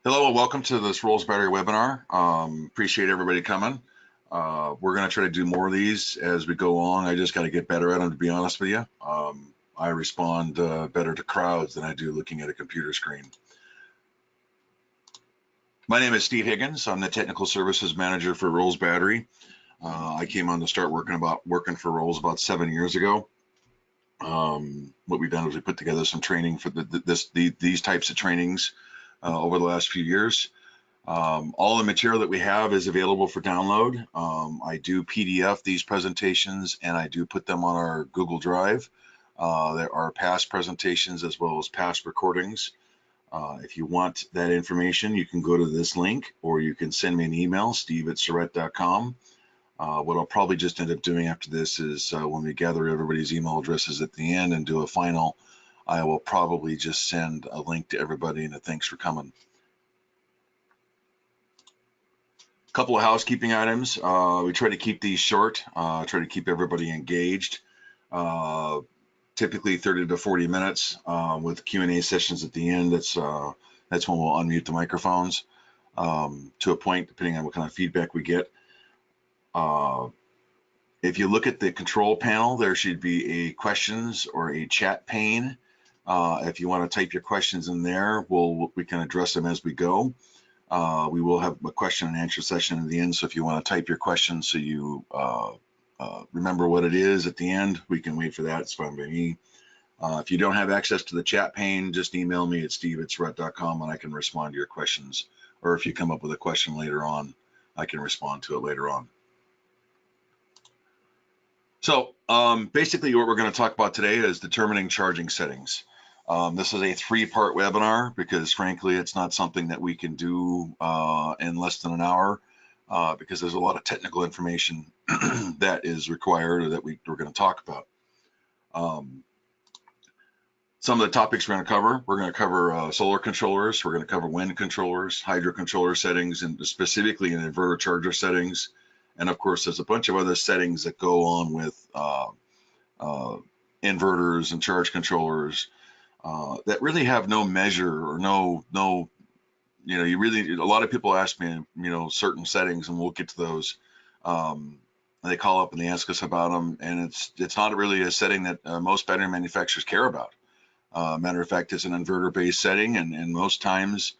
Hello and welcome to this Rolls Battery webinar. Appreciate everybody coming. We're going to try to do more of these as we go along. I just got to get better at them, to be honest with you. I respond better to crowds than I do looking at a computer screen. My name is Steve Higgins. I'm the Technical Services Manager for Rolls Battery. I came on to start working for Rolls about 7 years ago. What we've done is we put together some training for these types of trainings over the last few years. All the material that we have is available for download. I do PDF these presentations and I do put them on our Google Drive. There are past presentations as well as past recordings. If you want that information, you can go to this link or you can send me an email, steve@surrett.com. What I'll probably just end up doing after this is when we gather everybody's email addresses at the end and do a final, I will probably just send a link to everybody and a thanks for coming. Couple of housekeeping items. We try to keep these short, try to keep everybody engaged. Typically 30 to 40 minutes with Q&A sessions at the end. That's when we'll unmute the microphones to a point, depending on what kind of feedback we get. If you look at the control panel, there should be a questions or a chat pane. If you want to type your questions in there, we can address them as we go. We will have a question and answer session at the end, so if you want to type your question so you remember what it is at the end, we can wait for that. It's fine by me. If you don't have access to the chat pane, just email me at steve@surrett.com and I can respond to your questions. Or if you come up with a question later on, I can respond to it later on. So basically what we're going to talk about today is determining charging settings. This is a 3-part webinar because frankly, it's not something that we can do in less than an hour because there's a lot of technical information that is required or that we're going to talk about. Some of the topics we're going to cover solar controllers, we're going to cover wind controllers, hydro controller settings, and specifically in inverter charger settings. And of course, there's a bunch of other settings that go on with inverters and charge controllers that really have no measure or no, a lot of people ask me, certain settings, and we'll get to those. They call up and they ask us about them, and it's not really a setting that most battery manufacturers care about. Matter of fact, it's an inverter-based setting, and most times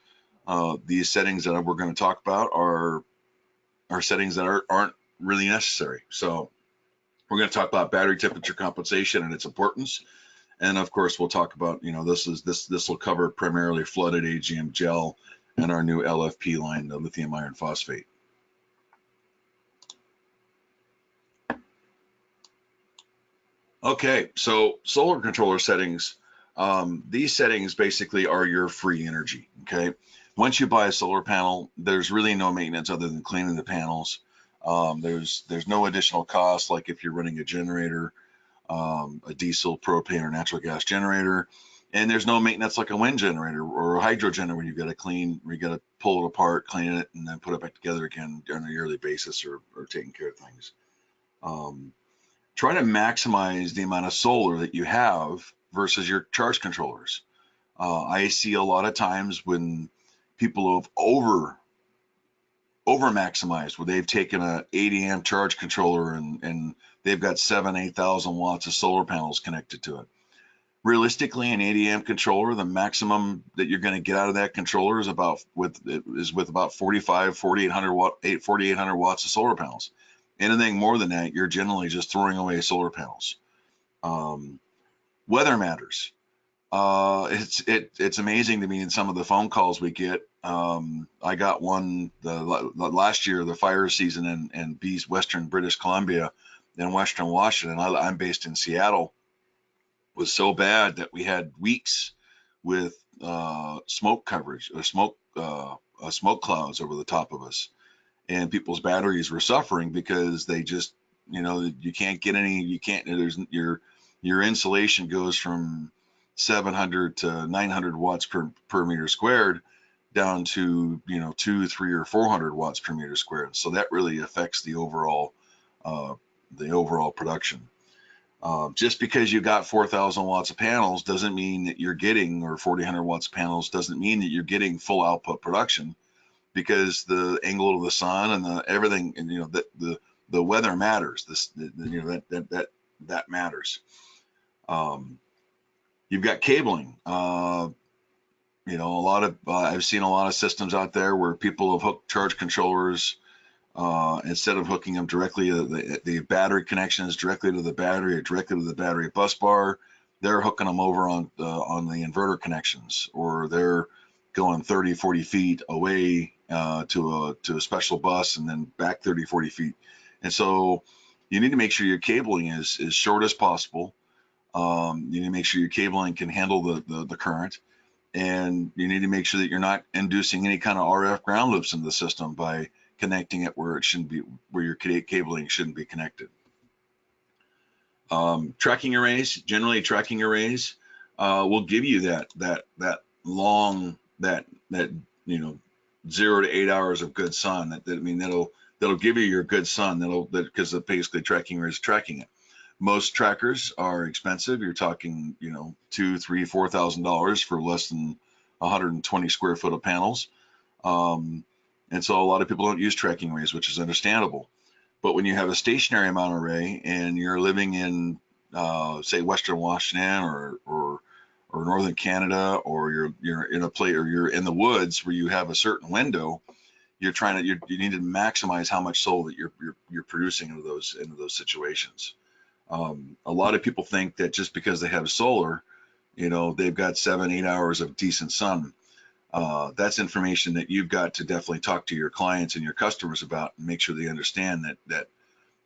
these settings that we're going to talk about are settings that aren't really necessary. So we're going to talk about battery temperature compensation and its importance. And of course, we'll talk about, this will cover primarily flooded AGM gel and our new LFP line, the lithium iron phosphate. Okay, so solar controller settings. These settings basically are your free energy, okay? Once you buy a solar panel, there's really no maintenance other than cleaning the panels. There's no additional cost, like if you're running a generator, a diesel, propane, or natural gas generator, and there's no maintenance like a wind generator or a hydro generator. You've got to clean, you got to pull it apart, clean it, and then put it back together again on a yearly basis or taking care of things. Try to maximize the amount of solar that you have versus your charge controllers. I see a lot of times when people have over maximized, where they've taken a 80 amp charge controller and they've got 8,000 watts of solar panels connected to it. Realistically, an 80 amp controller, the maximum that you're going to get out of that controller is with about 4,800 watts of solar panels. Anything more than that, you're generally just throwing away solar panels. Weather matters. It's amazing to me in some of the phone calls we get. I got one last year, the fire season in Western British Columbia and Western Washington. I'm based in Seattle. Was so bad that we had weeks with smoke coverage or smoke clouds over the top of us, and people's batteries were suffering because they just, you can't get any. Your insulation goes from 700 to 900 watts per meter squared down to 200, 300, or 400 watts per meter squared. So that really affects the overall production. Just because you got 4,000 watts of panels doesn't mean that you're getting, or 4,000 watts of panels doesn't mean that you're getting full output production, because the angle of the sun and the everything, and the weather matters. That matters. You've got cabling. A lot of I've seen a lot of systems out there where people have hooked charge controllers. Instead of hooking them directly to the battery connections directly to the battery or directly to the battery bus bar, they're hooking them over on the inverter connections, or they're going 30, 40 feet away to a special bus and then back 30, 40 feet. And so you need to make sure your cabling is as short as possible. You need to make sure your cabling can handle the current, and you need to make sure that you're not inducing any kind of RF ground loops into the system by connecting it where it shouldn't be, where your cabling shouldn't be connected. Tracking arrays, generally tracking arrays will give you that long 0 to 8 hours of good sun. That'll give you your good sun. Because basically tracking arrays tracking it. Most trackers are expensive. You're talking $2,000, $3,000, $4,000 for less than 120 square foot of panels. And so a lot of people don't use tracking arrays, which is understandable. But when you have a stationary mount array and you're living in, say, Western Washington or Northern Canada, or you're in a place, or you're in the woods where you have a certain window, you need to maximize how much solar that you're producing into those situations. A lot of people think that just because they have solar, they've got 7, 8 hours of decent sun. That's information that you've got to definitely talk to your clients and your customers about, and make sure they understand that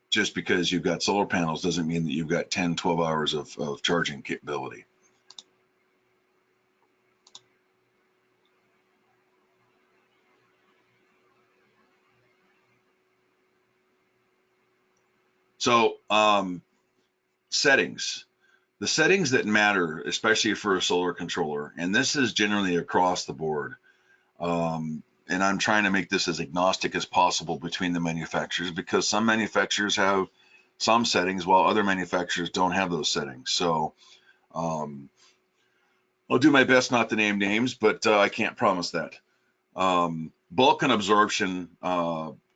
just because you've got solar panels doesn't mean that you've got 10, 12 hours of charging capability. So settings. The settings that matter, especially for a solar controller, and this is generally across the board, and I'm trying to make this as agnostic as possible between the manufacturers, because some manufacturers have some settings while other manufacturers don't have those settings. So I'll do my best not to name names, but I can't promise that. Bulk and absorption,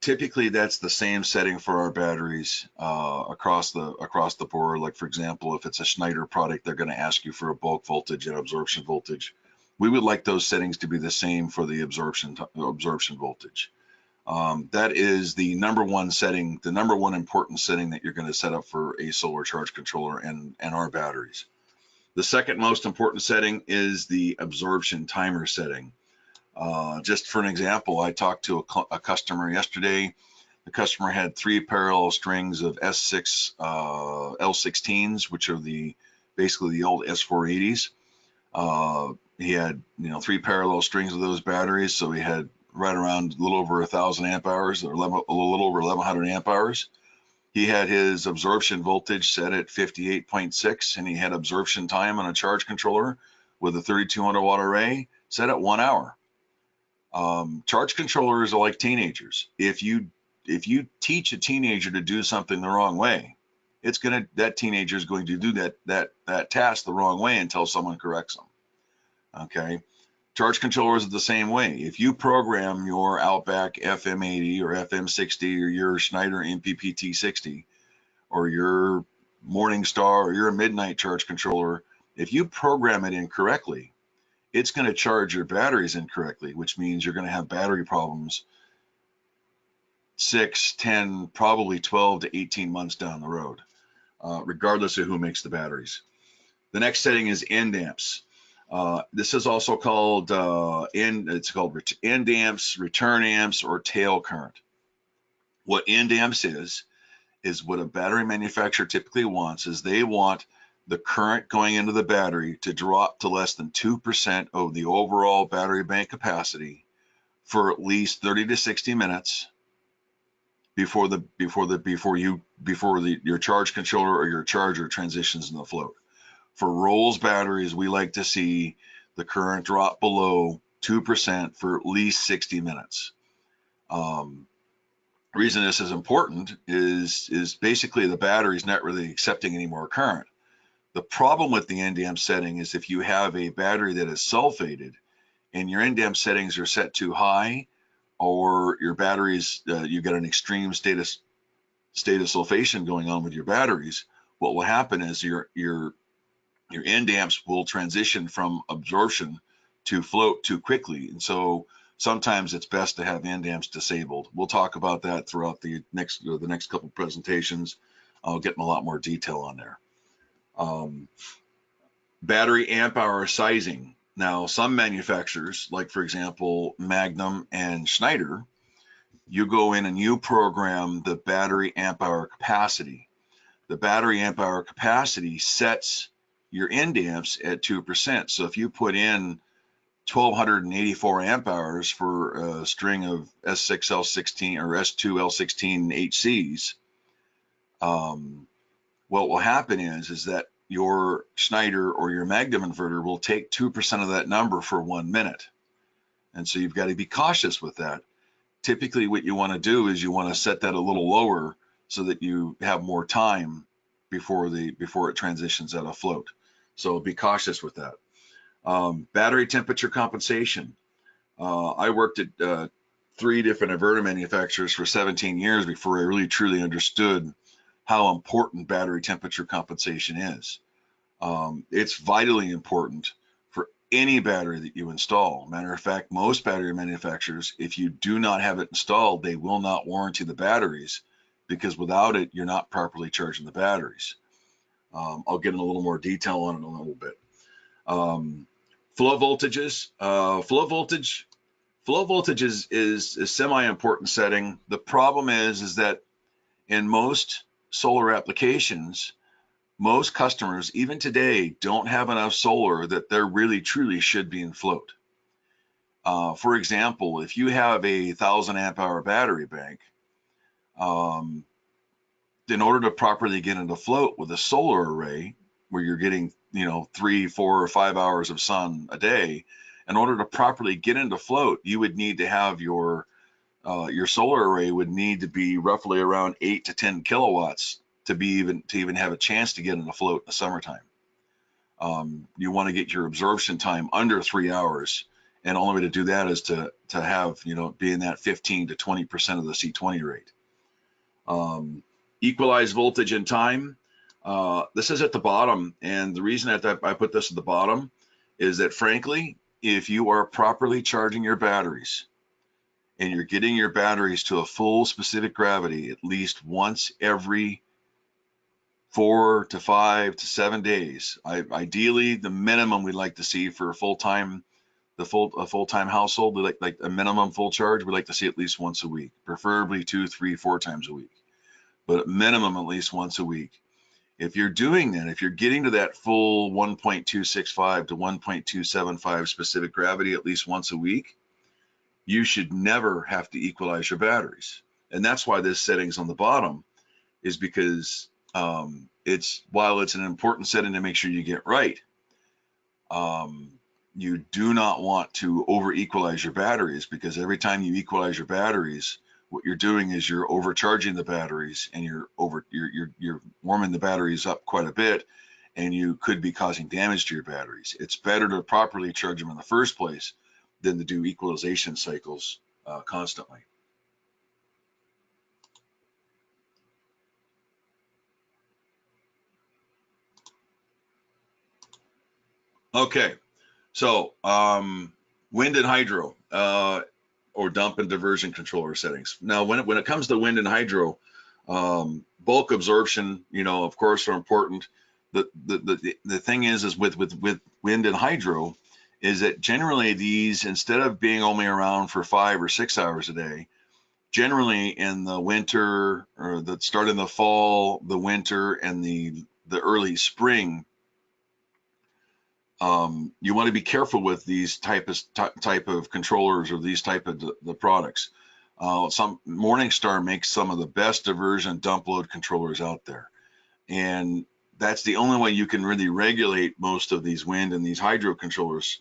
typically that's the same setting for our batteries across the board. Like, for example, if it's a Schneider product, they're going to ask you for a bulk voltage and absorption voltage. We would like those settings to be the same for the absorption voltage. That is the number one setting, the number one important setting that you're going to set up for a solar charge controller and our batteries. The second most important setting is the absorption timer setting. Just for an example, I talked to a customer yesterday. The customer had 3 parallel strings of S6 L16s, which are basically the old S480s. He had 3 parallel strings of those batteries, so he had right around a little over 1,000 amp hours, or a little over 1,100 amp hours. He had his absorption voltage set at 58.6, and he had absorption time on a charge controller with a 3,200 watt array set at 1 hour. Charge controllers are like teenagers. If you teach a teenager to do something the wrong way, that teenager is going to do that task the wrong way until someone corrects them. Okay, charge controllers are the same way. If you program your Outback FM80 or FM60 or your Schneider MPPT60 or your Morningstar or your Midnight charge controller, if you program it incorrectly, it's going to charge your batteries incorrectly, which means you're going to have battery problems 6, 10, probably 12 to 18 months down the road, regardless of who makes the batteries. The next setting is end amps. This is also called end amps, return amps, or tail current. What end amps is what a battery manufacturer typically wants. Is they want the current going into the battery to drop to less than 2% of the overall battery bank capacity for at least 30 to 60 minutes before your charge controller or your charger transitions into the float. For Rolls batteries, we like to see the current drop below 2% for at least 60 minutes. reason this is important is basically the battery's not really accepting any more current. The problem with the NDAMP setting is if you have a battery that is sulfated and your NDAMP settings are set too high, or your batteries, you've got an extreme state of sulfation going on with your batteries, what will happen is your NDAMPs will transition from absorption to float too quickly. And so sometimes it's best to have NDAMPs disabled. We'll talk about that throughout the next couple presentations. I'll get in a lot more detail on there. Battery amp hour sizing. Now, some manufacturers, like for example, Magnum and Schneider, you go in and you program the battery amp hour capacity. The battery amp hour capacity sets your NDAMPs at 2%. So if you put in 1284 amp hours for a string of S6L16 or S2L16 HCs, what will happen is that your Schneider or your Magnum inverter will take 2% of that number for 1 minute. And so you've got to be cautious with that. Typically what you want to do is you want to set that a little lower so that you have more time before it transitions out of float. So be cautious with that. Battery temperature compensation. I worked at 3 different inverter manufacturers for 17 years before I really truly understood how important battery temperature compensation is. It's vitally important for any battery that you install. Matter of fact, most battery manufacturers, if you do not have it installed, they will not warranty the batteries, because without it, you're not properly charging the batteries. I'll get in a little more detail on it in a little bit. Flow voltages. Flow voltage is a semi-important setting. The problem is that in most solar applications, most customers, even today, don't have enough solar that there really truly should be in float. For example, if you have a 1,000 amp hour battery bank, in order to properly get into float with a solar array, where you're getting 3, 4, or 5 hours of sun a day, in order to properly get into float, you would need to have your solar array would need to be roughly around 8 to 10 kilowatts to even have a chance to get into float in the summertime. You want to get your absorption time under 3 hours, and the only way to do that is to have be in that 15 to 20% of the C20 rate. Equalize voltage and time. This is at the bottom, and the reason that I put this at the bottom is that, frankly, if you are properly charging your batteries and you're getting your batteries to a full specific gravity at least once every 4 to 5 to 7 days, ideally the minimum we'd like to see for a full-time household, like a minimum full charge, we'd like to see at least once a week, preferably 2, 3, 4 times a week, but at minimum at least once a week. If you're doing that, if you're getting to that full 1.265 to 1.275 specific gravity at least once a week, you should never have to equalize your batteries. And that's why this setting's on the bottom, is because while it's an important setting to make sure you get right, you do not want to over equalize your batteries, because every time you equalize your batteries, what you're doing is you're overcharging the batteries, and you're warming the batteries up quite a bit, and you could be causing damage to your batteries. It's better to properly charge them in the first place than to do equalization cycles constantly. Okay, so wind and hydro, or dump and diversion controller settings. Now, when it comes to wind and hydro, bulk absorption, of course, are important. The thing is with wind and hydro, is that generally these, instead of being only around for 5 or 6 hours a day, generally in the winter, or the start in the fall, the winter, and the early spring, you want to be careful with these type of controllers, or these type of the products. Morningstar makes some of the best diversion dump load controllers out there, and that's the only way you can really regulate most of these wind and these hydro controllers.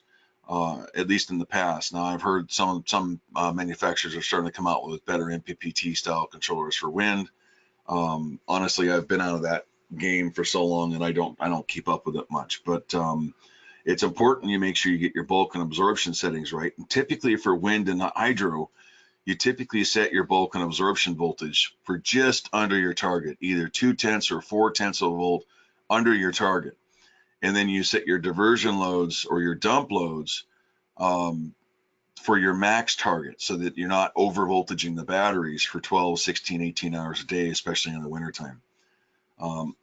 at least in the past. Now I've heard some manufacturers are starting to come out with better MPPT style controllers for wind. Honestly, I've been out of that game for so long, and I don't keep up with it much. But it's important you make sure you get your bulk and absorption settings right. And typically for wind and hydro, you typically set your bulk and absorption voltage for just under your target, either 0.2 or 0.4 of a volt under your target. And then you set your diversion loads or your dump loads for your max target so that you're not over voltaging the batteries for 12, 16, 18 hours a day, especially in the wintertime.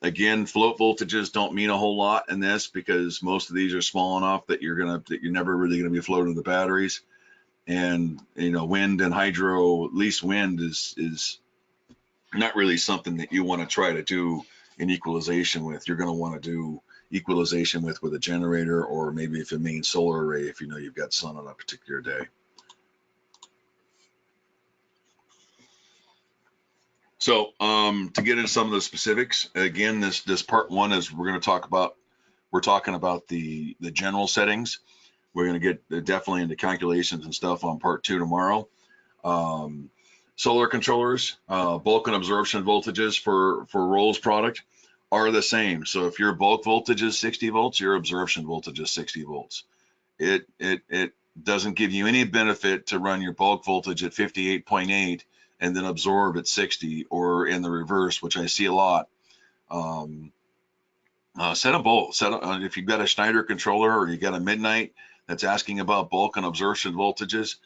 Again, float voltages don't mean a whole lot in this because most of these are small enough that you're never really gonna be floating the batteries. And wind and hydro, at least wind is not really something that you want to try to do in equalization with. You're going to want to do equalization with a generator, or maybe if a main solar array, if you've got sun on a particular day. So to get into some of the specifics, again, this part one is we're talking about the general settings. We're going to get definitely into calculations and stuff on part two tomorrow. Solar controllers, bulk and absorption voltages for Rolls product are the same. So if your bulk voltage is 60 volts, your absorption voltage is 60 volts. It doesn't give you any benefit to run your bulk voltage at 58.8 and then absorb at 60, or in the reverse, which I see a lot. Set them both. If you've got a Schneider controller or you got a Midnight that's asking about bulk and absorption voltages,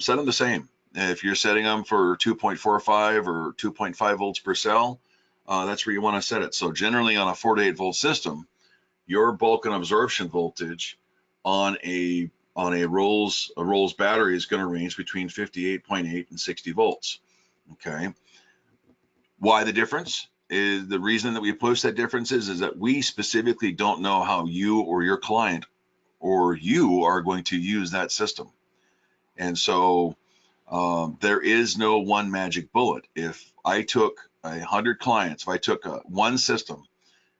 set them the same. If you're setting them for 2.45 or 2.5 volts per cell, that's where you want to set it. So generally on a 4 to 8 volt system, your bulk and absorption voltage on a Rolls battery is going to range between 58.8 and 60 volts. Okay. Why the difference? Is the reason that we post that difference is that we specifically don't know how you or your client or you are going to use that system. And so there is no one magic bullet. If I took 100 clients, if I took one system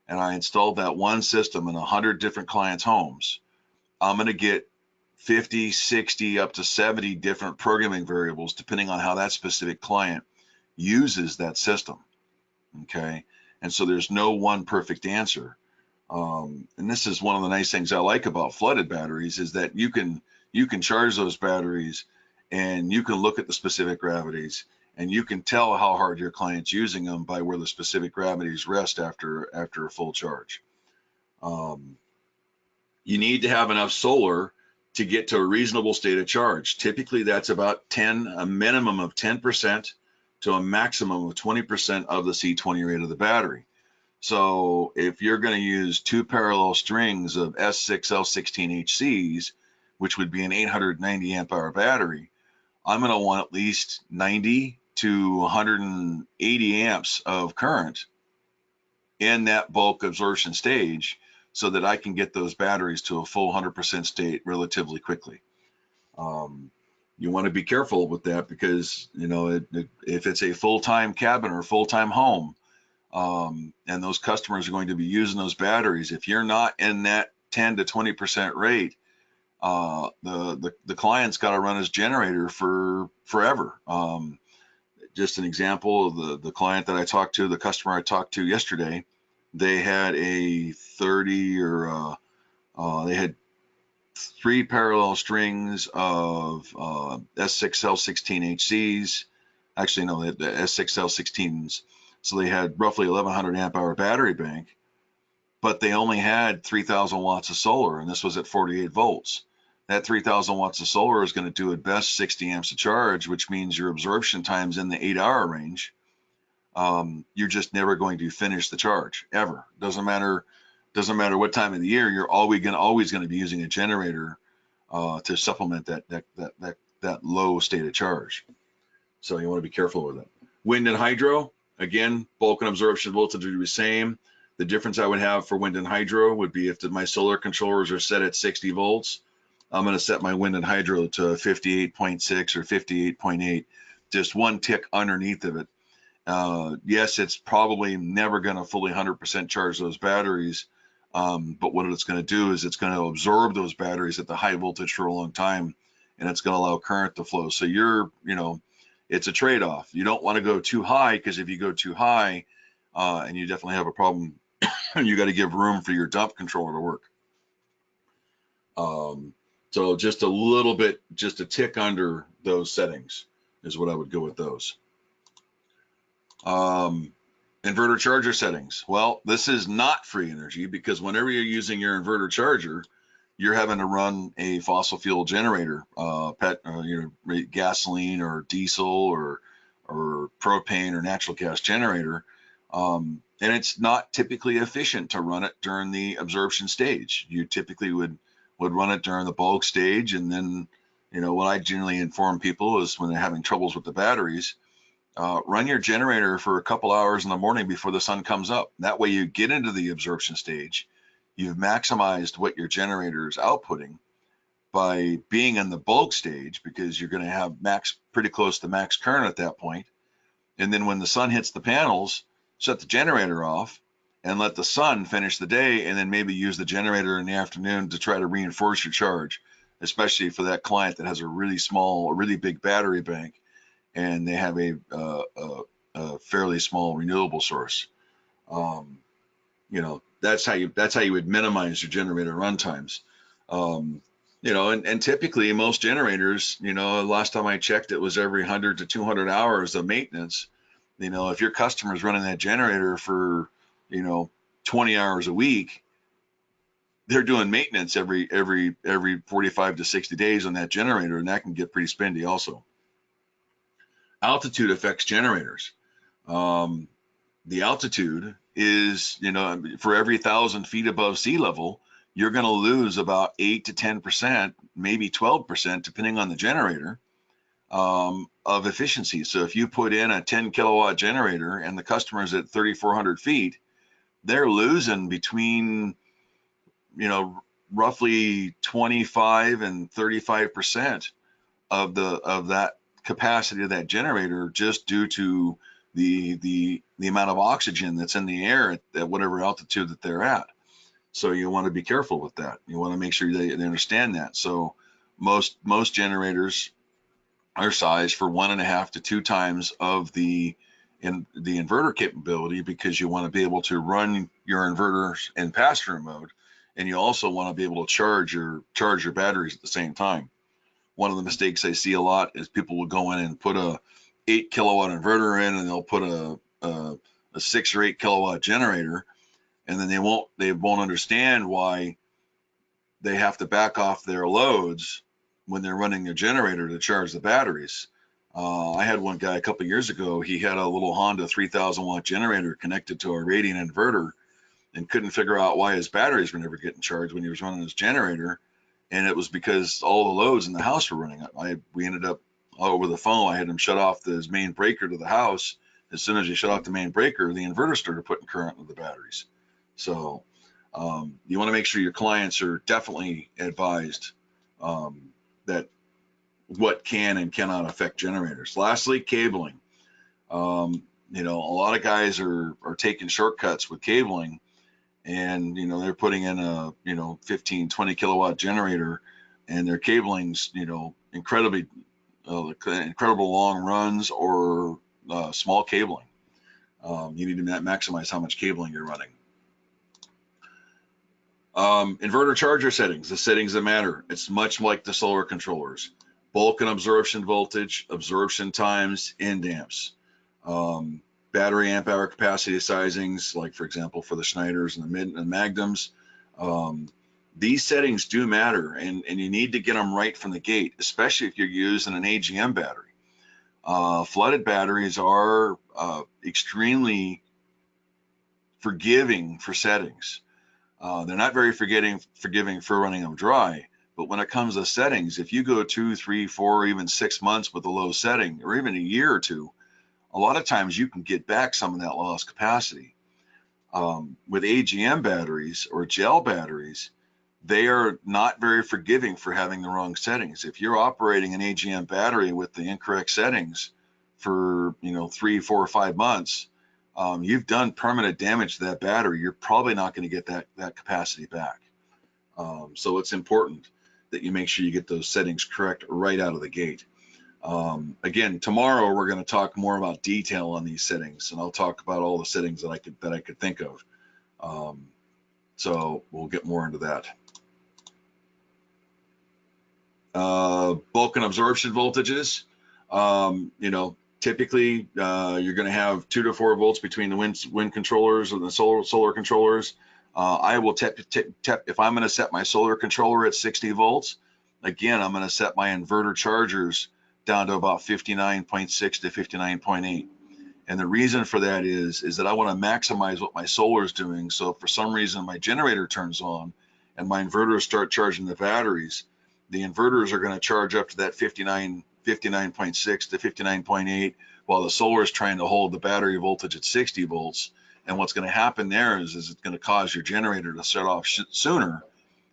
and I installed that one system in 100 different clients' homes, I'm going to get 50, 60, up to 70 different programming variables depending on how that specific client uses that system. Okay. And so there's no one perfect answer. And this is one of the nice things I like about flooded batteries is that you can charge those batteries and you can look at the specific gravities and you can tell how hard your client's using them by where the specific gravities rest after a full charge. You need to have enough solar to get to a reasonable state of charge. Typically that's about a minimum of 10% to a maximum of 20% of the C20 rate of the battery. So if you're going to use 2 parallel strings of S6L16HCs, which would be an 890 amp hour battery, I'm going to want at least 90 to 180 amps of current in that bulk absorption stage so that I can get those batteries to a full 100% state relatively quickly. You want to be careful with that because, if it's a full-time cabin or full-time home, and those customers are going to be using those batteries, if you're not in that 10 to 20% rate, the client's got to run his generator for forever. Just an example of the client that I talked to, the customer I talked to yesterday, they had a 30 or they had 3 parallel strings of S6L16HCs. Actually, no, the S6L16s. So they had roughly 1100 amp hour battery bank, but they only had 3000 watts of solar, and this was at 48 volts. That 3000 watts of solar is going to do at best 60 amps of charge, which means your absorption time's in the 8-hour range. You're just never going to finish the charge ever. Doesn't matter what time of the year. You're always going to be using a generator to supplement that low state of charge. So you want to be careful with it. Wind and hydro, again, bulk and absorption voltage would be the same. The difference I would have for wind and hydro would be if my solar controllers are set at 60 volts, I'm going to set my wind and hydro to 58.6 or 58.8, just one tick underneath of it. Yes, it's probably never going to fully 100% charge those batteries But what it's going to do is it's going to absorb those batteries at the high voltage for a long time, and it's going to allow current to flow. So it's a trade-off. You don't want to go too high, because if you go too high, and you definitely have a problem, you got to give room for your dump controller to work. So just a little bit, just a tick under those settings is what I would go with those. Inverter charger settings. Well, this is not free energy, because whenever you're using your inverter charger, you're having to run a fossil fuel generator, gasoline or diesel or propane or natural gas generator. And it's not typically efficient to run it during the absorption stage. You typically would run it during the bulk stage. And then, what I generally inform people is, when they're having troubles with the batteries, run your generator for a couple hours in the morning before the sun comes up. That way you get into the absorption stage. You've maximized what your generator is outputting by being in the bulk stage, because you're going to have pretty close to max current at that point. And then when the sun hits the panels, shut the generator off and let the sun finish the day, and then maybe use the generator in the afternoon to try to reinforce your charge, especially for that client that has a really small or really big battery bank, and they have a fairly small renewable source. That's how you would minimize your generator run times. And typically most generators, last time I checked, it was every 100 to 200 hours of maintenance. If your customer is running that generator for 20 hours a week, they're doing maintenance every 45 to 60 days on that generator, and that can get pretty spendy also. Altitude affects generators. The altitude is, for every 1,000 feet above sea level, you're going to lose about 8 to 10%, maybe 12%, depending on the generator, of efficiency. So if you put in a 10 kilowatt generator and the customer's at 3,400 feet, they're losing between, roughly 25 and 35% of that capacity of that generator, just due to the amount of oxygen that's in the air at whatever altitude that they're at. So you want to be careful with that. You want to make sure they understand that. So most generators are sized for 1.5 to 2 times of the inverter capability, because you want to be able to run your inverters in pass-through mode, and you also want to be able to charge your batteries at the same time. One of the mistakes I see a lot is people will go in and put a 8 kilowatt inverter in, and they'll put a 6 or 8 kilowatt generator, and then they won't understand why they have to back off their loads when they're running their generator to charge the batteries. I had one guy a couple of years ago. He had a little Honda 3,000 watt generator connected to a radiant inverter, and couldn't figure out why his batteries were never getting charged when he was running his generator. And it was because all the loads in the house were running up. We ended up, over the phone, I had him shut off his main breaker to the house. As soon as you shut off the main breaker, the inverter started putting current into the batteries. So you want to make sure your clients are definitely advised that what can and cannot affect generators. Lastly, cabling. A lot of guys are taking shortcuts with cabling, and they're putting in a 15, 20 kilowatt generator, and their cabling's incredible long runs or small cabling. You need to maximize how much cabling you're running. Inverter charger settings, the settings that matter. It's much like the solar controllers. Bulk and absorption voltage, absorption times, end amps. Battery amp hour capacity sizings, like for example for the Schneiders and the Magnums. These settings do matter, and you need to get them right from the gate, especially if you're using an AGM battery. Flooded batteries are extremely forgiving for settings. They're not very forgiving for running them dry, but when it comes to settings, if you go 2, 3, 4, even 6 months with a low setting, or even a year or two, a lot of times you can get back some of that lost capacity. With AGM batteries or gel batteries, they are not very forgiving for having the wrong settings. If you're operating an AGM battery with the incorrect settings for 3, 4, or 5 months, you've done permanent damage to that battery. You're probably not going to get that capacity back. So it's important that you make sure you get those settings correct right out of the gate. Again, tomorrow we're going to talk more about detail on these settings, and I'll talk about all the settings that I could think of. So we'll get more into that. Bulk and absorption voltages. You know, typically you're going to have 2 to 4 volts between the wind controllers and the solar controllers. I will if I'm going to set my solar controller at 60 volts, again, I'm going to set my inverter chargers down to about 59.6 to 59.8. And the reason for that is that I want to maximize what my solar is doing. So if for some reason my generator turns on and my inverters start charging the batteries, the inverters are going to charge up to that 59.6 to 59.8, while the solar is trying to hold the battery voltage at 60 volts. And what's going to happen there is it's going to cause your generator to shut off sooner,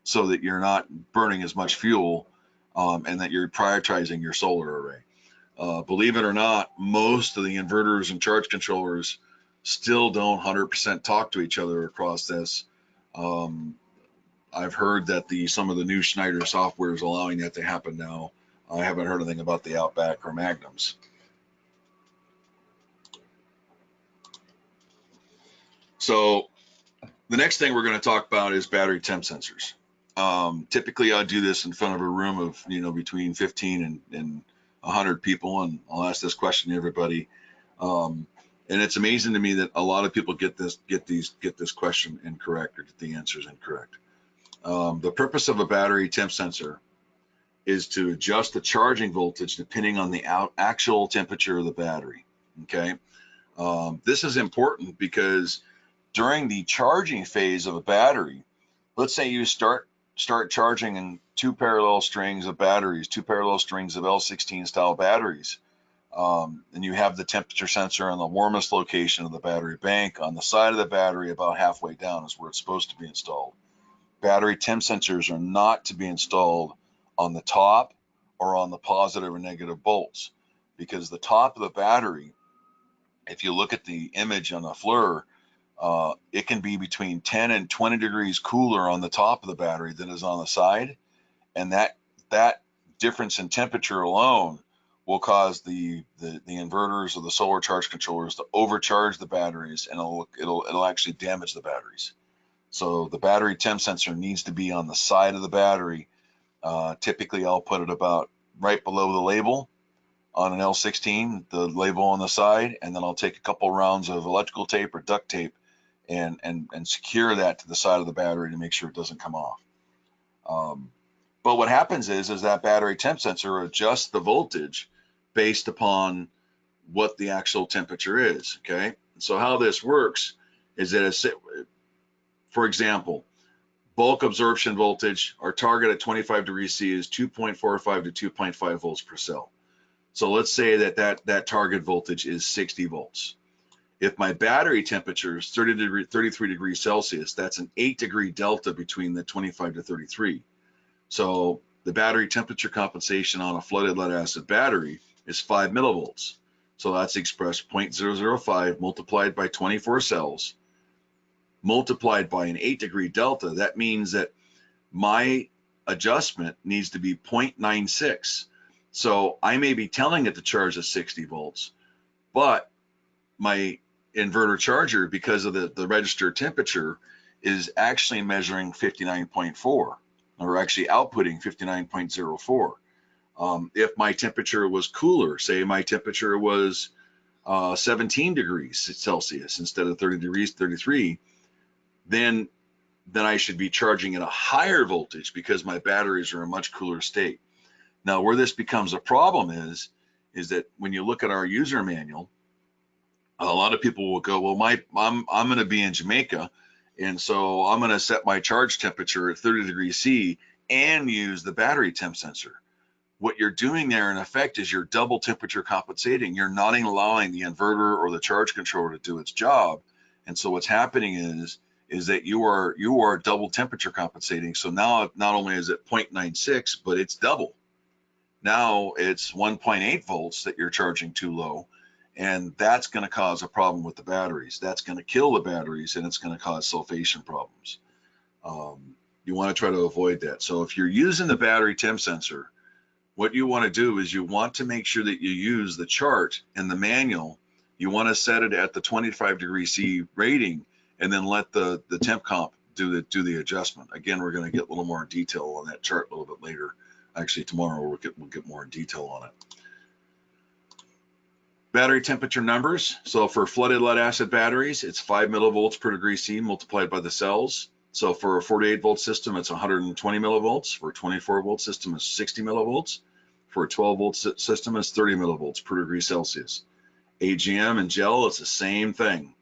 so that you're not burning as much fuel, and that you're prioritizing your solar array. Believe it or not, most of the inverters and charge controllers still don't 100% talk to each other across this. I've heard that some of the new Schneider software is allowing that to happen now. I haven't heard anything about the Outback or Magnums. So the next thing we're going to talk about is battery temp sensors. Typically I do this in front of a room of, you know, between 15 and 100 people, and I'll ask this question to everybody. And it's amazing to me that a lot of people get this question incorrect, or get the answers incorrect. The purpose of a battery temp sensor is to adjust the charging voltage depending on the actual temperature of the battery. Okay. This is important because during the charging phase of a battery, let's say you start charging in 2 parallel strings of batteries, 2 parallel strings of L16 style batteries, and you have the temperature sensor in the warmest location of the battery bank on the side of the battery, about halfway down is where it's supposed to be installed. Battery temp sensors are not to be installed on the top or on the positive or negative bolts, because the top of the battery, if you look at the image on the FLIR, it can be between 10 and 20 degrees cooler on the top of the battery than is on the side, and that difference in temperature alone will cause the inverters or the solar charge controllers to overcharge the batteries, and it'll actually damage the batteries. So the battery temp sensor needs to be on the side of the battery. Typically I'll put it about right below the label on an L16, the label on the side, and then I'll take a couple rounds of electrical tape or duct tape and secure that to the side of the battery to make sure it doesn't come off. But what happens is that battery temp sensor adjusts the voltage based upon what the actual temperature is. Okay, so how this works is that for example, bulk absorption voltage, our target at 25 degrees C is 2.45 to 2.5 volts per cell. So let's say that target voltage is 60 volts. If my battery temperature is 33 degrees Celsius, that's an 8-degree delta between the 25 to 33. So the battery temperature compensation on a flooded lead acid battery is 5 millivolts. So that's expressed 0.005 multiplied by 24 cells, multiplied by an 8-degree delta. That means that my adjustment needs to be 0.96. So I may be telling it to charge at 60 volts, but my inverter charger, because of the registered temperature, is actually measuring 59.4, or actually outputting 59.04. If my temperature was cooler, say my temperature was 17 degrees Celsius instead of 30 degrees 33, then I should be charging at a higher voltage because my batteries are in a much cooler state. Now, where this becomes a problem is that when you look at our user manual, a lot of people will go, well, I'm going to be in Jamaica, and so I'm going to set my charge temperature at 30 degrees C and use the battery temp sensor. What you're doing there, in effect, is you're double temperature compensating. You're not allowing the inverter or the charge controller to do its job, and so what's happening is that you are double temperature compensating. So now not only is it 0.96, but it's double. Now it's 1.8 volts that you're charging too low, And that's going to cause a problem with the batteries. That's going to kill the batteries, and it's going to cause sulfation problems. You want to try to avoid that. So if you're using the battery temp sensor, what you want to do is you want to make sure that you use the chart in the manual. You want to set it at the 25 degrees C rating, and then let the temp comp do the adjustment. Again, we're going to get a little more detail on that chart a little bit later. Actually, tomorrow we'll get more detail on it. Battery temperature numbers. So for flooded lead acid batteries, it's 5 millivolts per degree C multiplied by the cells. So for a 48 volt system, it's 120 millivolts. For a 24 volt system, it's 60 millivolts. For a 12 volt system, it's 30 millivolts per degree Celsius. AGM and GEL, it's the same thing,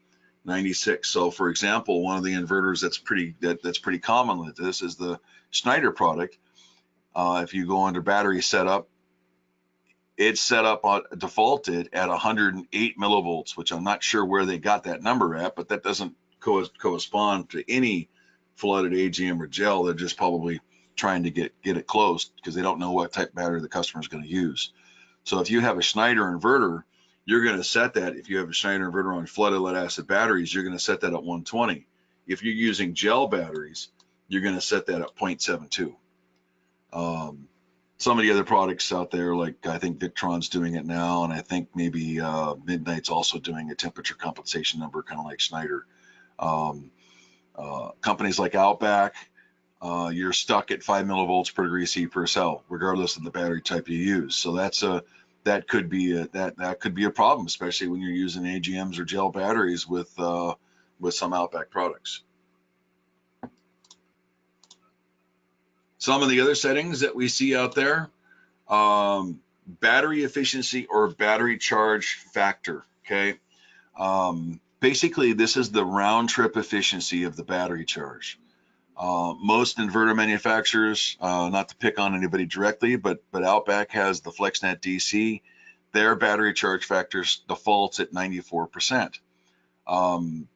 96. So for example, one of the inverters that's pretty common with this is the Schneider product. If you go under battery setup, it's set up on defaulted at 108 millivolts, which I'm not sure where they got that number at, but that doesn't correspond to any flooded AGM or GEL. They're just probably trying to get it close because they don't know what type of battery the customer is going to use. So if you have a Schneider inverter, you're going to set that. If you have a Schneider inverter on flooded lead acid batteries, you're going to set that at 120. If you're using GEL batteries, you're going to set that at 0.72. Some of the other products out there, like I think Victron's doing it now, and I think maybe Midnight's also doing a temperature compensation number, kind of like Schneider. Companies like Outback, you're stuck at 5 millivolts per degree C per cell, regardless of the battery type you use. So that could be a problem, especially when you're using AGMs or GEL batteries with some Outback products. Some of the other settings that we see out there, battery efficiency or battery charge factor, okay? Basically, this is the round trip efficiency of the battery charge. Most inverter manufacturers, not to pick on anybody directly, but Outback has the FlexNet DC. Their battery charge factors defaults at 94%.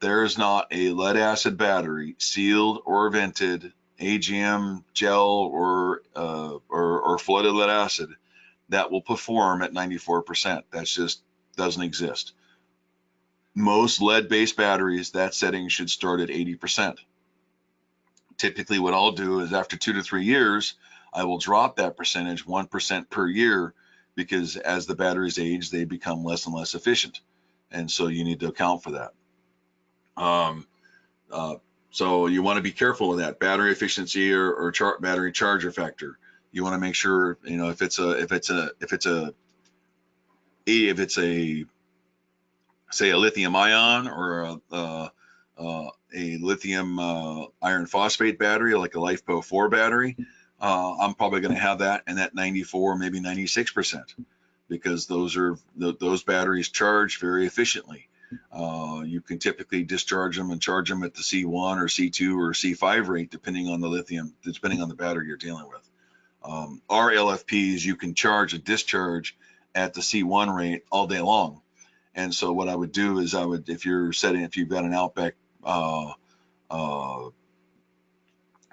There is not a lead acid battery, sealed or vented, AGM, GEL, or flooded lead acid that will perform at 94%. That just doesn't exist. Most lead-based batteries, that setting should start at 80%. Typically, what I'll do is after 2 to 3 years, I will drop that percentage 1% per year, because as the batteries age, they become less and less efficient. And so you need to account for that. So you want to be careful of that battery efficiency or battery charger factor. You want to make sure, you know, if it's a say a lithium ion or a lithium iron phosphate battery, like a LiFePO 4 battery, I'm probably going to have that in that 94, maybe 96%, because those batteries charge very efficiently. You can typically discharge them and charge them at the C1 or C2 or C5 rate, depending on the lithium, depending on the battery you're dealing with. Our LFPs, you can charge and discharge at the C1 rate all day long. And so what I would do is if you've got an Outback FlexNet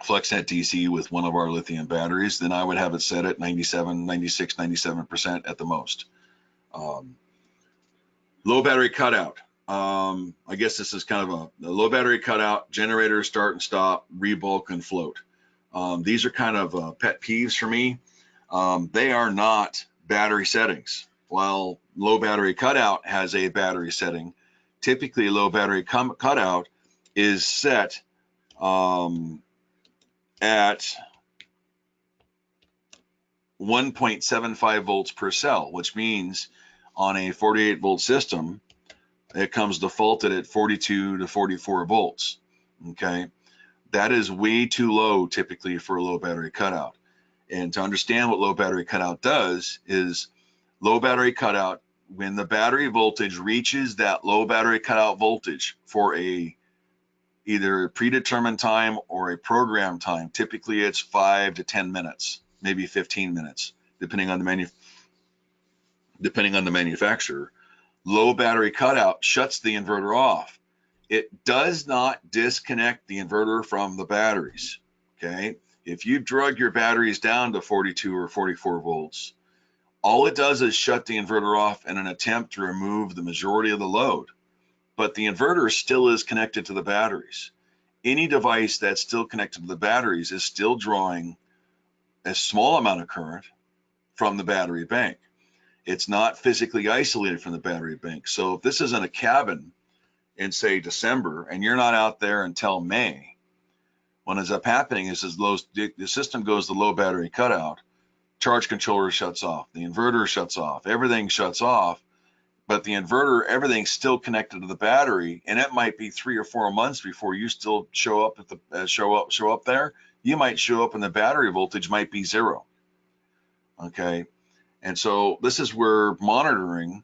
DC with one of our lithium batteries, then I would have it set at 97, 96, 97% at the most. Low battery cutout. I guess this is kind of a low battery cutout, generator start and stop, rebulk and float. These are kind of pet peeves for me. They are not battery settings. While low battery cutout has a battery setting, typically low battery cutout is set at 1.75 volts per cell, which means on a 48 volt system, it comes defaulted at 42 to 44 volts. Okay, that is way too low typically for a low battery cutout. And to understand what low battery cutout does is low battery cutout, when the battery voltage reaches that low battery cutout voltage for either a predetermined time or a programmed time, typically it's 5 to 10 minutes, maybe 15 minutes, depending on the manufacturer. Low battery cutout shuts the inverter off. It does not disconnect the inverter from the batteries. Okay, if you drug your batteries down to 42 or 44 volts, All it does is shut the inverter off in an attempt to remove the majority of the load, but the inverter still is connected to the batteries. Any device that's still connected to the batteries is still drawing a small amount of current from the battery bank. It's not physically isolated from the battery bank. So if this is in a cabin in, say, December, and you're not out there until May, what ends up happening is the system goes to low battery cutout, charge controller shuts off, the inverter shuts off, everything shuts off, but the inverter, everything's still connected to the battery, and it might be 3 or 4 months before you still show up at the show up there. You might show up and the battery voltage might be 0. Okay, and so this is where monitoring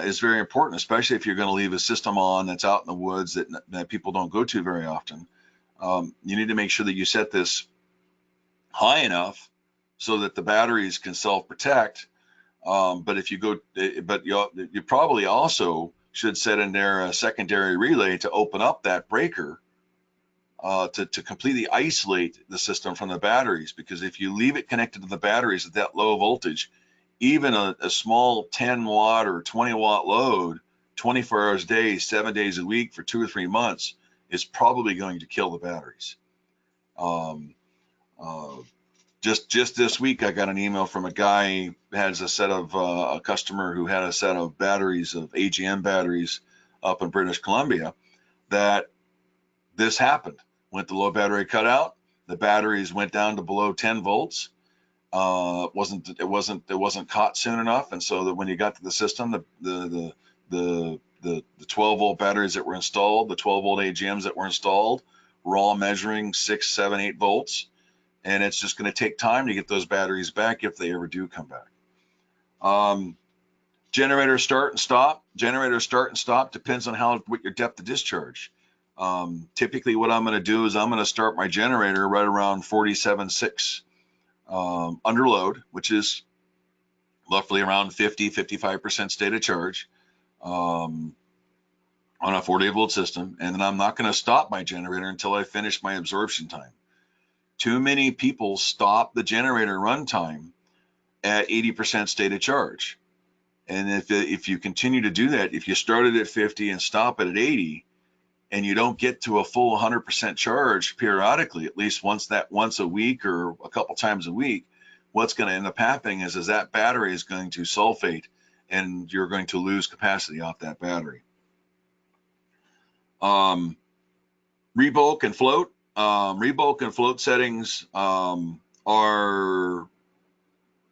is very important, especially if you're going to leave a system on that's out in the woods that people don't go to very often. You need to make sure that you set this high enough so that the batteries can self-protect. But if you go, but you probably also should set in there a secondary relay to open up that breaker to completely isolate the system from the batteries. Because if you leave it connected to the batteries at that low voltage, even a small 10 watt or 20 watt load, 24 hours a day, 7 days a week for 2 or 3 months is probably going to kill the batteries. Just this week, I got an email from a guy who has a set of a customer who had a set of batteries, of AGM batteries up in British Columbia, that this happened. Went to low battery cutout. The batteries went down to below 10 volts. It wasn't caught soon enough, and so that when you got to the system, the 12 volt batteries that were installed, the 12 volt AGMs that were installed, were all measuring 6, 7, 8 volts. And it's just going to take time to get those batteries back if they ever do come back. Generator start and stop. Generator start and stop depends on what your depth of discharge. Typically, what I'm going to do is I'm going to start my generator right around 47.6 under load, which is roughly around 50-55% state of charge on a 48 volt system. And then I'm not going to stop my generator until I finish my absorption time. Too many people stop the generator runtime at 80% state of charge. And if you continue to do that, if you start it at 50 and stop it at 80, and you don't get to a full 100% charge periodically, at least once a week or a couple times a week, what's going to end up happening is that battery is going to sulfate, and you're going to lose capacity off that battery. Rebulk and float. Rebulk and float settings are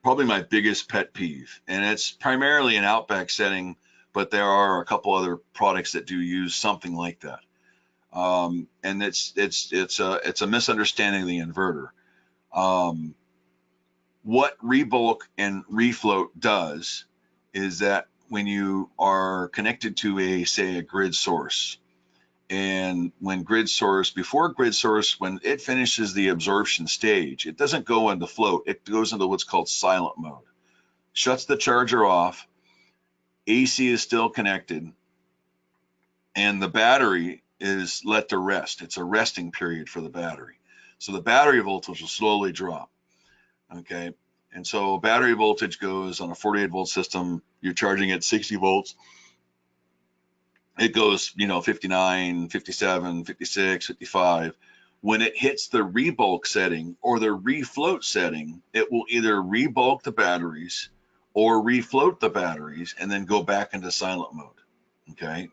probably my biggest pet peeve, and it's primarily an Outback setting, but there are a couple other products that do use something like that. And it's a misunderstanding of the inverter. What rebulk and refloat does is that when you are connected to say a grid source, and before grid source, when it finishes the absorption stage, it doesn't go into float, it goes into what's called silent mode. Shuts the charger off, AC is still connected, and the battery is let to rest. It's a resting period for the battery. So the battery voltage will slowly drop, okay? And so battery voltage goes on a 48 volt system, you're charging at 60 volts, it goes, 59, 57, 56, 55. When it hits the rebulk setting or the refloat setting, it will either rebulk the batteries or refloat the batteries and then go back into silent mode, okay?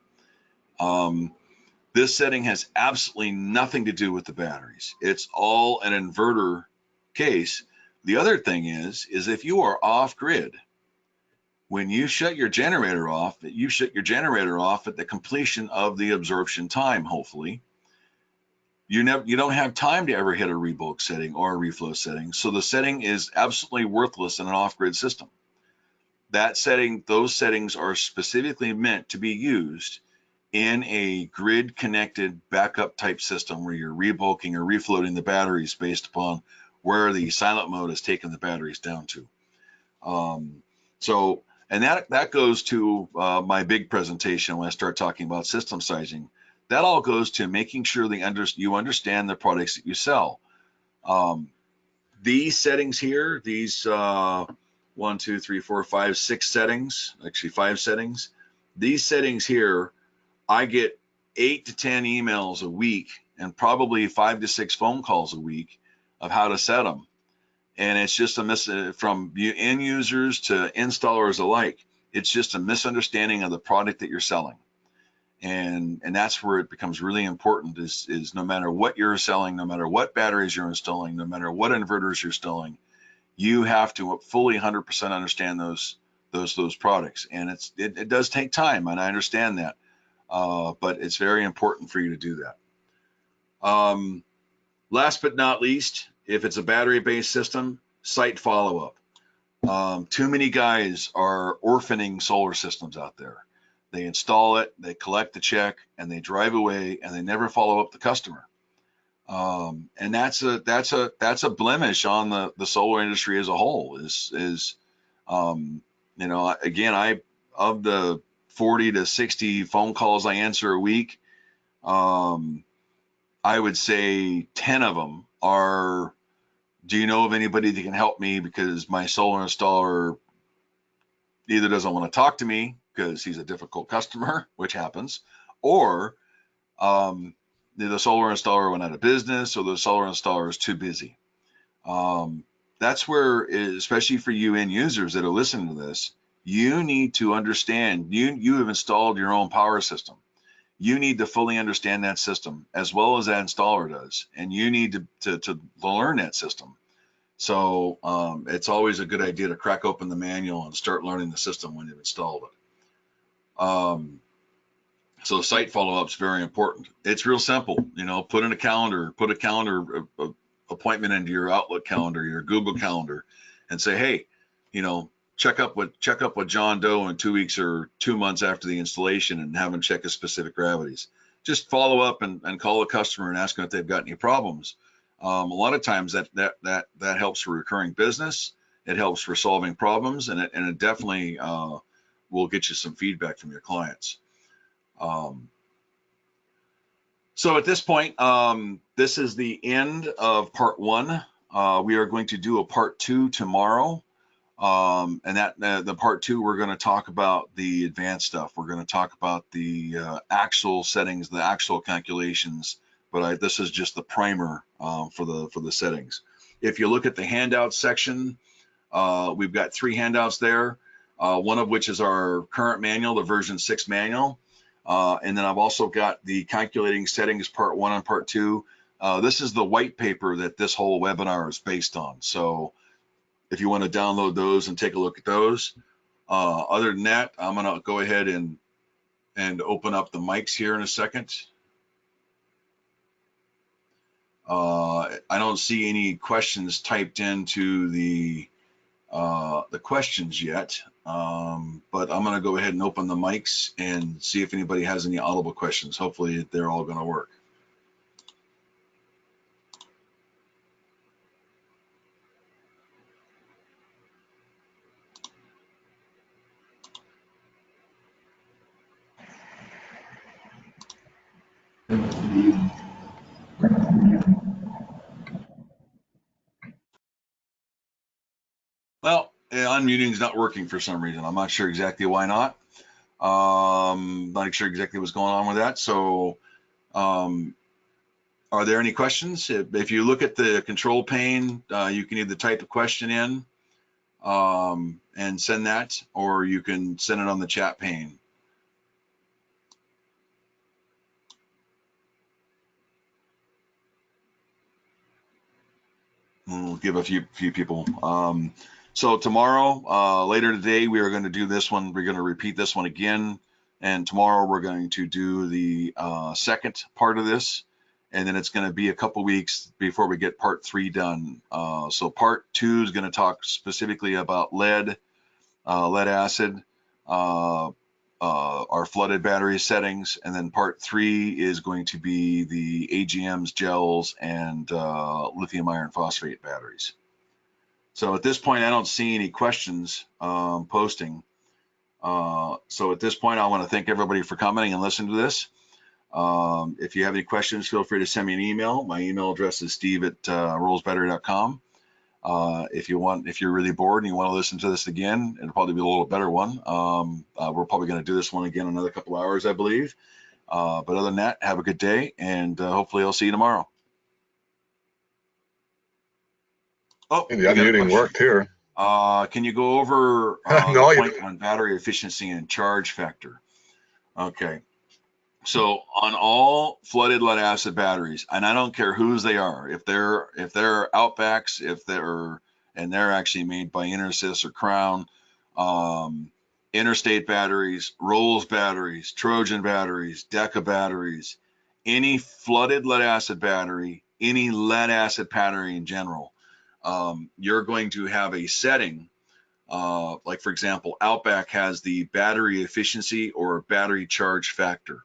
This setting has absolutely nothing to do with the batteries. It's all an inverter case. The other thing is if you are off grid, when you shut your generator off, you shut your generator off at the completion of the absorption time, hopefully. You don't have time to ever hit a rebulk setting or a reflow setting, so the setting is absolutely worthless in an off-grid system. Those settings are specifically meant to be used in a grid-connected backup type system where you're rebulking or refloating the batteries based upon where the silent mode has taken the batteries down to. And that goes to my big presentation when I start talking about system sizing. That all goes to making sure you understand the products that you sell. These settings here, these 1, 2, 3, 4, 5, 6 settings, actually 5 settings. These settings here, I get 8 to 10 emails a week and probably 5 to 6 phone calls a week of how to set them. And it's just from end users to installers alike. It's just a misunderstanding of the product that you're selling. And that's where it becomes really important is no matter what you're selling, no matter what batteries you're installing, no matter what inverters you're installing, you have to fully 100% understand those products. And it does take time, and I understand that, but it's very important for you to do that. Last but not least, if it's a battery-based system, site follow-up. Too many guys are orphaning solar systems out there. They install it, they collect the check, and they drive away, and they never follow up the customer. And that's a blemish on the solar industry as a whole. You know, again, of the 40 to 60 phone calls I answer a week, I would say 10 of them are, do you know of anybody that can help me, because my solar installer either doesn't want to talk to me because he's a difficult customer, which happens, or the solar installer went out of business, or the solar installer is too busy. That's where, especially for you end users that are listening to this, you need to understand, you have installed your own power system. You need to fully understand that system as well as that installer does, and you need to learn that system. So it's always a good idea to crack open the manual and start learning the system when you've installed it. So site follow-up is very important. It's real simple, you know, put a calendar appointment into your Outlook calendar, your Google calendar, and say, hey, you know, check up with John Doe in 2 weeks or 2 months after the installation, and have him check his specific gravities. Just follow up and call a customer and ask them if they've got any problems. A lot of times that helps for recurring business. It helps for solving problems, and it definitely will get you some feedback from your clients. So at this point, this is the end of part 1. We are going to do a part 2 tomorrow. And the part 2, we're going to talk about the advanced stuff. We're going to talk about the actual settings, the actual calculations, but this is just the primer for the settings. If you look at the handout section, we've got 3 handouts there, one of which is our current manual, the version 6 manual. And then I've also got the calculating settings part 1 and part 2. This is the white paper that this whole webinar is based on. So if you want to download those and take a look at those. Other than that, I'm going to go ahead and open up the mics here in a second. I don't see any questions typed into the questions yet, but I'm going to go ahead and open the mics and see if anybody has any audible questions. Hopefully they're all going to work. Well, unmuting is not working for some reason. I'm not sure exactly why not. Not sure exactly what's going on with that. So are there any questions? If you look at the control pane, you can either type a question in and send that, or you can send it on the chat pane. We'll give a few people. So tomorrow, later today, we are going to do this one. We're going to repeat this one again. And tomorrow we're going to do the second part of this. And then it's going to be a couple weeks before we get part 3 done. So part 2 is going to talk specifically about lead acid, our flooded battery settings. And then part 3 is going to be the AGMs, gels, and lithium iron phosphate batteries. So at this point, I don't see any questions posting. So at this point, I want to thank everybody for coming and listening to this. If you have any questions, feel free to send me an email. My email address is steve@rollsbattery.com. If you're really bored and you want to listen to this again, it'll probably be a little better one. We're probably going to do this one again in another couple hours, I believe. But other than that, have a good day, and hopefully I'll see you tomorrow. Oh, The we got a unmuting question. worked here. Can you go over No, the point on battery efficiency and charge factor? Okay. So on all flooded lead acid batteries, and I don't care whose they are, if they're Outbacks, and they're actually made by Intersys or Crown, Interstate batteries, Rolls batteries, Trojan batteries, Deca batteries, any flooded lead acid battery, any lead acid battery in general, you're going to have a setting. Like for example, Outback has the battery efficiency or battery charge factor.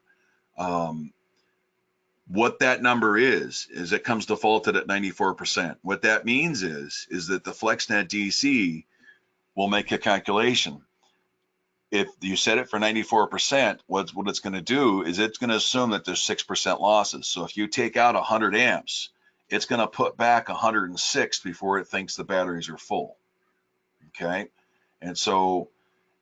What that number is it comes defaulted at 94%. What that means is that the FlexNet DC will make a calculation. If you set it for 94%, what it's going to do is it's going to assume that there's 6% losses. So if you take out 100 amps, it's going to put back 106 before it thinks the batteries are full. Okay, and so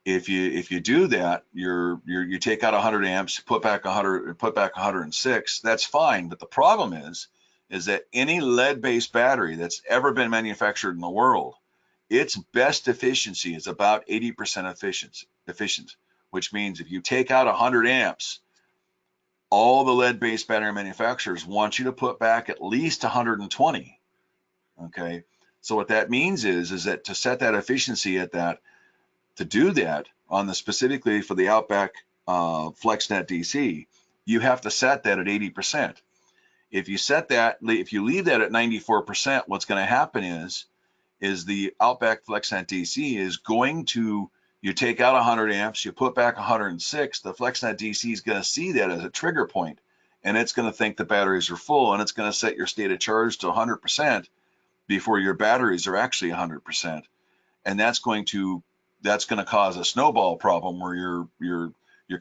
if you do that, you take out 100 amps, put back 106. That's fine. But the problem is that any lead-based battery that's ever been manufactured in the world, its best efficiency is about 80% efficient, which means if you take out 100 amps, all the lead-based battery manufacturers want you to put back at least 120. Okay, so what that means is that to set that efficiency at that, to do that on the specifically for the Outback FlexNet DC, you have to set that at 80%. If you set that, if you leave that at 94%, what's going to happen is the Outback FlexNet DC is going to, you take out 100 amps, you put back 106, the FlexNet DC is going to see that as a trigger point, and it's going to think the batteries are full, and it's going to set your state of charge to 100% before your batteries are actually 100%, and that's going to cause a snowball problem where your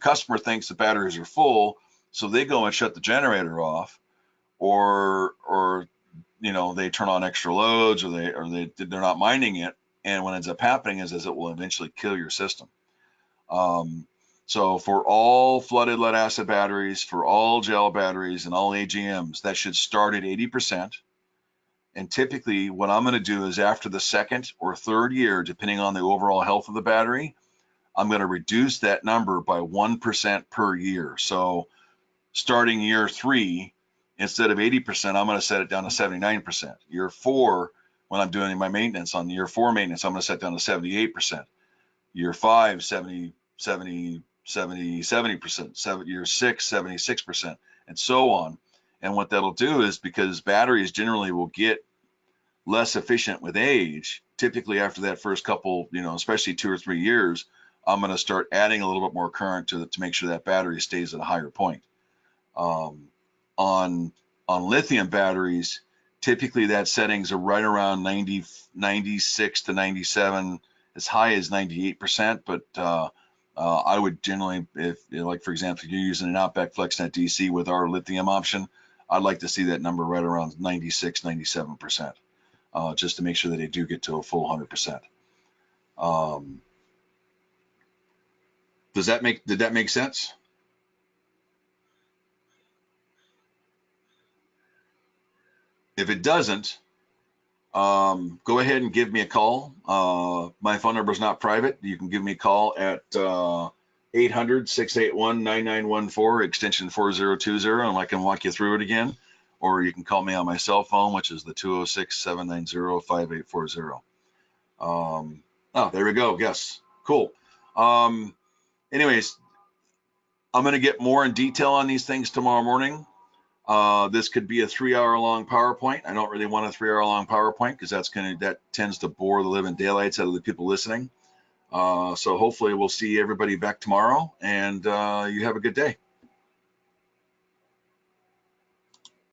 customer thinks the batteries are full, so they go and shut the generator off, or they turn on extra loads, or they're not minding it, and what ends up happening is it will eventually kill your system. So for all flooded lead acid batteries, for all gel batteries, and all AGMs, that should start at 80%. And typically what I'm going to do is after the second or third year, depending on the overall health of the battery, I'm going to reduce that number by 1% per year. So starting year 3, instead of 80%, I'm going to set it down to 79%. Year 4, when I'm doing my maintenance, on year 4 maintenance, I'm going to set down to 78%. Year 5, 70%. Year 6, 76%, and so on. And what that'll do is, because batteries generally will get less efficient with age, typically after that first couple, especially 2 or 3 years, I'm going to start adding a little bit more current to make sure that battery stays at a higher point. On lithium batteries, typically that settings are right around 96 to 97, as high as 98%. But I would generally, like for example, if you're using an Outback FlexNet DC with our lithium option, I'd like to see that number right around 96, 97%, just to make sure that they do get to a full 100%. Did that make sense? If it doesn't, go ahead and give me a call. My phone number is not private. You can give me a call at 800-681-9914, extension 4020, and I can walk you through it again. Or you can call me on my cell phone, which is the 206-790-5840. Oh, there we go. Yes, cool. Anyways, I'm going to get more in detail on these things tomorrow morning. This could be a 3-hour-long PowerPoint. I don't really want a 3-hour-long PowerPoint because that tends to bore the living daylights out of the people listening. So hopefully we'll see everybody back tomorrow, and you have a good day.